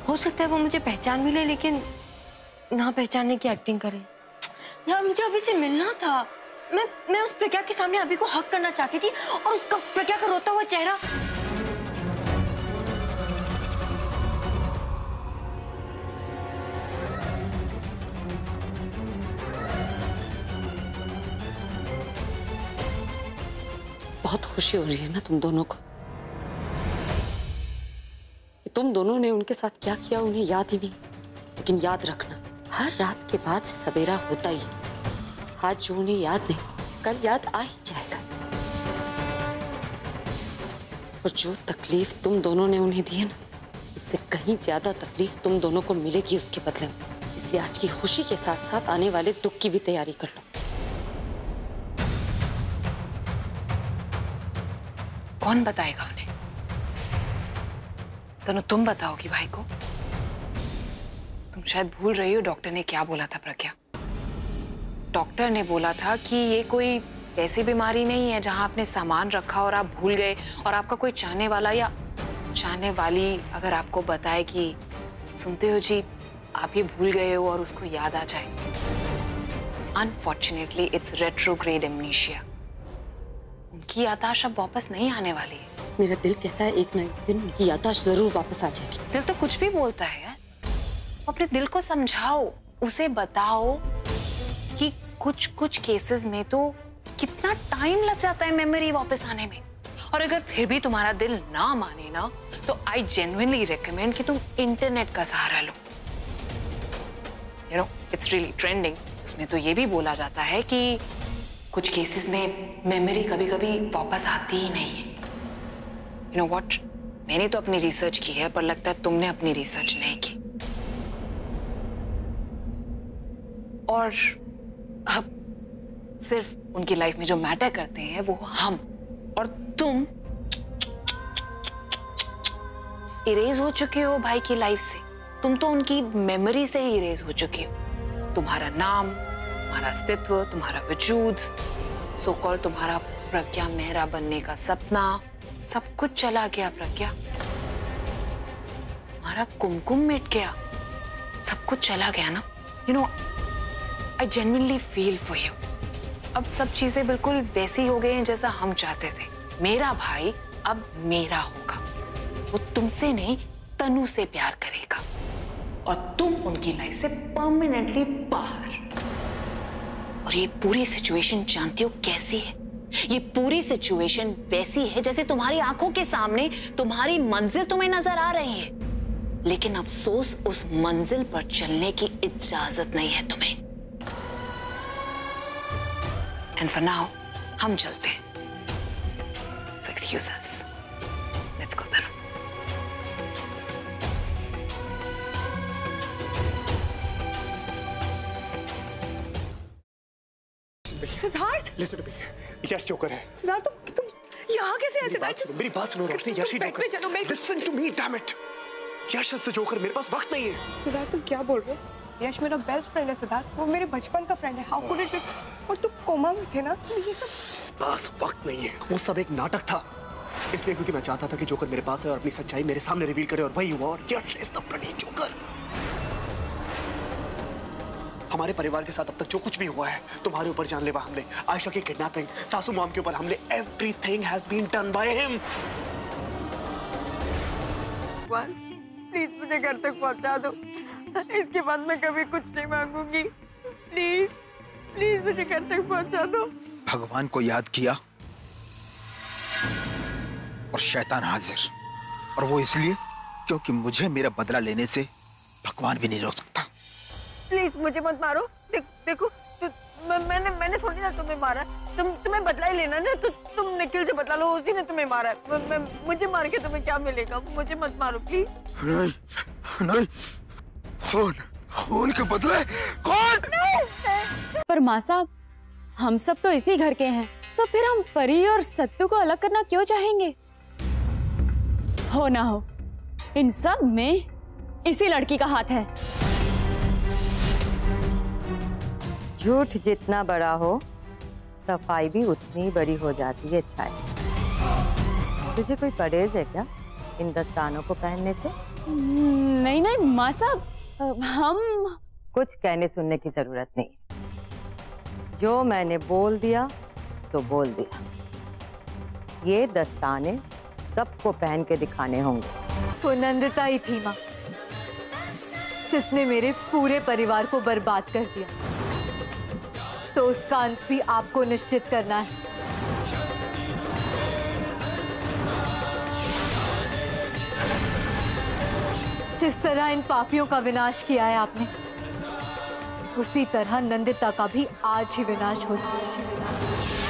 हो सकता है वो मुझे पहचान भी ले, लेकिन ना पहचानने की एक्टिंग करे। यार मुझे अभी से मिलना था। मैं उस प्रज्ञा के सामने अभी को हक करना चाहती थी, और उसका प्रज्ञा का रोता हुआ चेहरा। बहुत खुशी हो रही है ना तुम दोनों को कि तुम दोनों ने उनके साथ क्या किया उन्हें याद ही नहीं। लेकिन याद रखना, हर रात के बाद सवेरा होता ही। आज जो उन्हें याद नहीं, कल याद आ ही जाएगा। और जो तकलीफ तुम दोनों ने उन्हें दी है ना, उससे कहीं ज्यादा तकलीफ तुम दोनों को मिलेगी उसके बदले में। इसलिए आज की खुशी के साथ साथ आने वाले दुख की भी तैयारी कर लो। कौन बताएगा उन्हें? तनु तुम बताओगी भाई को? तुम शायद भूल रही हो डॉक्टर ने क्या बोला था प्रज्ञा। डॉक्टर ने बोला था कि ये कोई ऐसी बीमारी नहीं है जहां आपने सामान रखा और आप भूल गए, और आपका कोई चाहने वाला या चाहने वाली अगर आपको बताए कि सुनते हो जी आप ये भूल गए हो, और उसको याद आ जाए। Unfortunately it's retrograde amnesia. उनकी याददाश्त अब वापस नहीं आने वाली है। मेरा दिल कहता है एक ना एक दिन उनकी याददाश्त जरूर वापस आ जाएगी। दिल तो कुछ भी बोलता है यार। अपने दिल को समझाओ, उसे बताओ कि कुछ कुछ केसेस में तो कितना टाइम लग जाता है मेमोरी वापस आने में। और अगर फिर भी तुम्हारा दिल ना माने ना, तो आई जेन्युइनली रिकमेंड कि तुम इंटरनेट का सहारा लो। You know it's really trending. उसमें तो ये भी बोला जाता है कि कुछ केसेस में मेमोरी कभी कभी वापस आती ही नहीं है। यू नो व्हाट, मैंने तो अपनी रिसर्च की है, पर लगता है तुमने अपनी रिसर्च नहीं की। और अब सिर्फ उनकी लाइफ में जो मैटर करते हैं वो हम और तुम इरेज हो चुके हो भाई की लाइफ से। तुम तो उनकी मेमोरी से ही इरेज हो चुके हो। तुम्हारा नाम, तुम्हारा अस्तित्व, तुम्हारा वजूद, सो कॉल्ड तुम्हारा प्रज्ञा मेहरा बनने का सपना, सब कुछ चला गया प्रज्ञा। तुम्हारा कुमकुम मिट गया, सब कुछ चला गया ना। You know I genuinely feel for you. अब सब चीजें बिल्कुल वैसी हो गई हैं जैसा हम चाहते थे। मेरा भाई अब मेरा होगा। वो तुमसे नहीं तनु से प्यार करेगा, और तुम उनकी लाइफ से परमानेंटली बाहर। और ये पूरी सिचुएशन जानती हो कैसी है? ये पूरी सिचुएशन वैसी है जैसे तुम्हारी आंखों के सामने तुम्हारी मंजिल तुम्हें नजर आ रही है, लेकिन अफसोस उस मंजिल पर चलने की इजाजत नहीं है तुम्हें। एंड फॉर नाउ हम चलते हैं। So excuse us, let's go Tanu. Siddharth, listen to me, Yash joker है। सिद्धार्थ तुम यहाँ कैसे आए? सिद्धार्थ मेरी बात सुनो रोशनी, यश ही जोकर। चलो मैं listen to me, damn it. Yash is the joker. मेरे पास वक्त नहीं है। सिद्धार्थ तुम क्या बोल रहे हो? यश मेरा बेस्ट फ्रेंड है सिद्धार्थ, वो मेरे बचपन का फ्रेंड है। How could it be? और तुम कोमा में थे ना, ये सब पास वक्त नहीं है। वो सब एक नाटक था, इसलिए क्योंकि मैं चाहता था कि जोकर मेरे पास है और अपनी सच्चाई मेरे सामने रिवील करे, और वही हुआ। और यश इज द ब्लडी जोकर। हमारे परिवार के साथ अब तक जो कुछ भी हुआ है, तुम्हारे ऊपर जानलेवा हमले, आयशा की किडनैपिंग, सासू मॉम के ऊपर हमले, everything has been done by him. Please मुझे घर तक पहुंचा दो। इसके बाद मैं कभी कुछ नहीं मांगूंगी। प्लीज प्लीज मुझे घर तक पहुंचा दो। भगवान को याद किया और शैतान हाजिर, और वो इसलिए क्योंकि मुझे मेरा बदला लेने से भगवान भी नहीं रोक सकता। प्लीज मुझे मत मारो। देखो मैंने थोड़ी ना तुम्हें मारा। तुम्हें बदला ही लेना ना, तो तुम निखिल से बदला लो, उसी ने तुम्हें मारा है। मुझे मार के तुम्हें क्या मिलेगा? मुझे मत मारो प्लीज। नहीं नहीं, खून के बदले कौन? पर माँ साहब, हम सब तो इसी घर के हैं, तो फिर हम परी और सत्तू को अलग करना क्यों चाहेंगे? हो ना हो, इन सब में इसी लड़की का हाथ है। झूठ जितना बड़ा हो, सफाई भी उतनी बड़ी हो जाती है। छाया, तुझे कोई परहेज है क्या इन दस्तानों को पहनने से? नहीं नहीं, माँ साहब, हम कुछ कहने सुनने की जरूरत नहीं। जो मैंने बोल दिया तो बोल दिया। ये दस्ताने सबको पहन के दिखाने होंगे। वो नंदिता ही थी माँ, जिसने मेरे पूरे परिवार को बर्बाद कर दिया। तो उसका अंत भी आपको निश्चित करना है। जिस तरह इन पापियों का विनाश किया है आपने, उसी तरह नंदिता का भी आज ही विनाश हो जाए।